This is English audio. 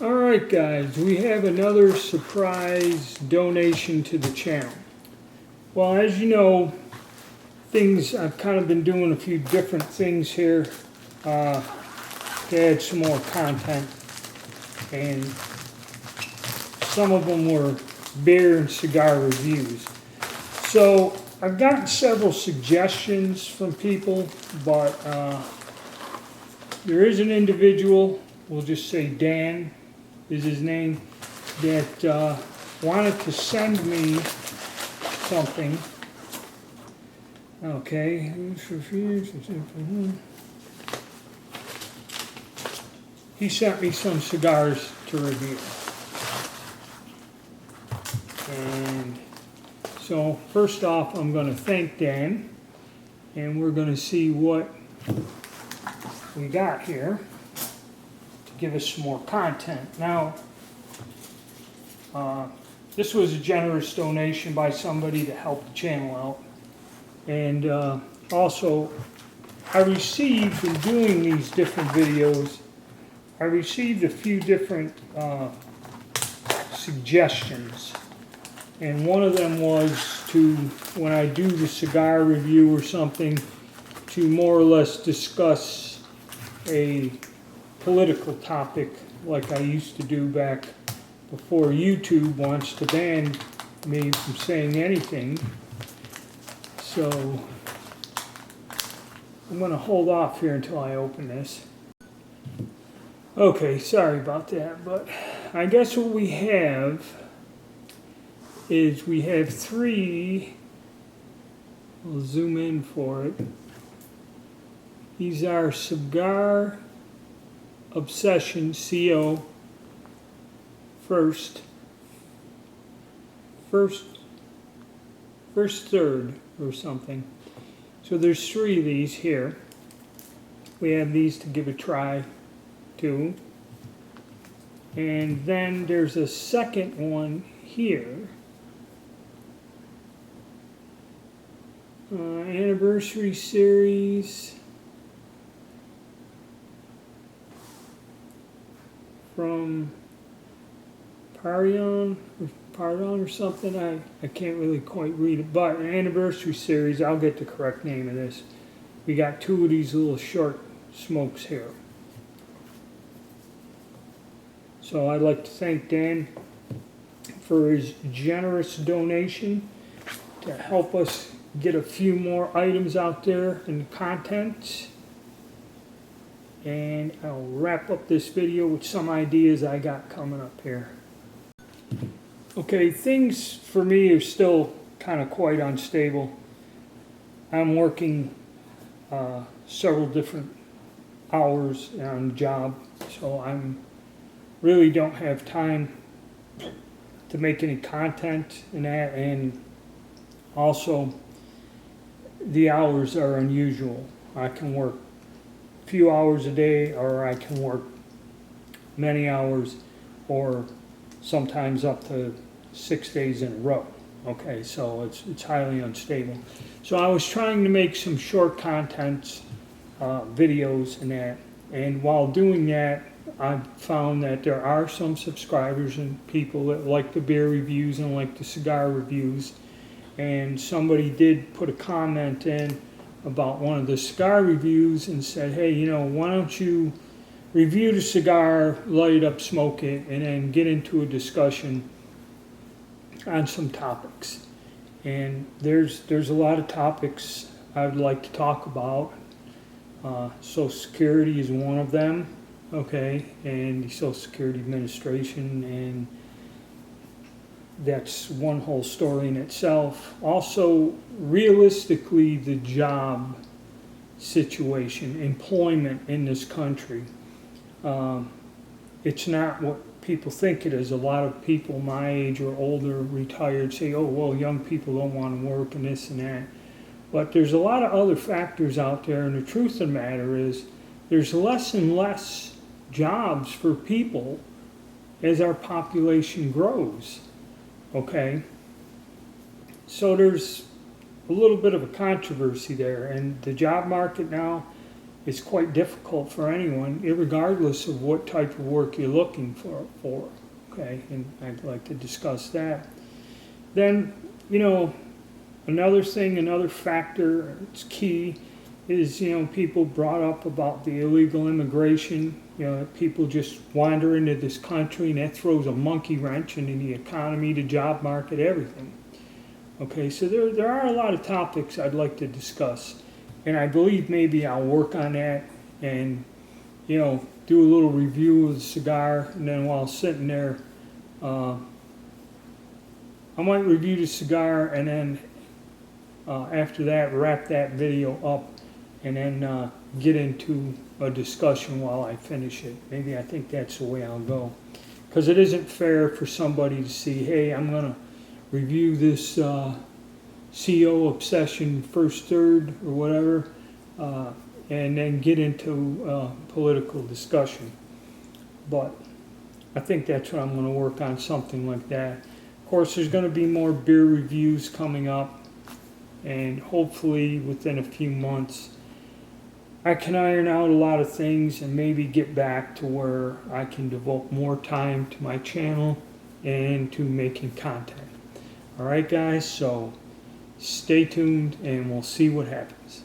Alright guys, we have another surprise donation to the channel. Well, as you know, I've kind of been doing a few different things here to add some more content, and some of them were beer and cigar reviews. So I've gotten several suggestions from people, but there is an individual, we'll just say Dan is his name, that wanted to send me something. Okay. He sent me some cigars to review. And so first off, I'm going to thank Dan, and we're going to see what we got here to give us some more content. Now, this was a generous donation by somebody to help the channel out. And also, I received, in doing these different videos, I received a few different suggestions. And one of them was to, when I do the cigar review or something, to more or less discuss a political topic like I used to do back before YouTube wants to ban me from saying anything. So I'm going to hold off here until I open this. Okay, sorry about that, but I guess what we have is we have three. I'll zoom in for it. These are Cigar Obsession CO first third or something. So there's three of these here. We have these to give a try to. And then there's a second one here. Anniversary series from Pardon or something. I can't really quite read it, but an anniversary series. I'll get the correct name of this. We got two of these little short smokes here. So I'd like to thank Dan for his generous donation to help us get a few more items out there in the content. And I'll wrap up this video with some ideas I got coming up here. Okay, things for me are still kind of quite unstable. I'm working several different hours on the job, so I'm really don't have time to make any content in that, and also the hours are unusual. I can work a few hours a day, or I can work many hours, or sometimes up to 6 days in a row. Okay, so it's highly unstable. So I was trying to make some short content videos and that, and while doing that, I've found that there are some subscribers and people that like the beer reviews and like the cigar reviews. And somebody did put a comment in about one of the cigar reviews and said, hey, you know, why don't you review the cigar, light it up, smoke it, and then get into a discussion on some topics. And there's a lot of topics I would like to talk about. Social Security is one of them, okay, and the Social Security Administration, and that's one whole story in itself. Also, realistically, the job situation, employment in this country. It's not what people think it is. A lot of people my age or older, retired, say, oh, well, young people don't want to work and this and that. But there's a lot of other factors out there, and the truth of the matter is there's less and less jobs for people as our population grows. Okay, so there's a little bit of a controversy there, and the job market now it's quite difficult for anyone, regardless of what type of work you're looking for. Okay, and I'd like to discuss that. Then, another thing, another factor, it's key, is, people brought up about the illegal immigration. People just wander into this country, and that throws a monkey wrench into the economy, the job market, everything. Okay, so there are a lot of topics I'd like to discuss, and I believe maybe I'll work on that and, do a little review of the cigar, and then while sitting there, I might review the cigar, and then after that, wrap that video up, and then get into a discussion while I finish it. Maybe I think that's the way I'll go. Because it isn't fair for somebody to see, hey, I'm going to review this CO Obsession First Third or whatever, and then get into political discussion. But I think that's what I'm going to work on, something like that. Of course, there's going to be more beer reviews coming up, and hopefully within a few months I can iron out a lot of things and maybe get back to where I can devote more time to my channel and to making content. Alright guys, so stay tuned and we'll see what happens.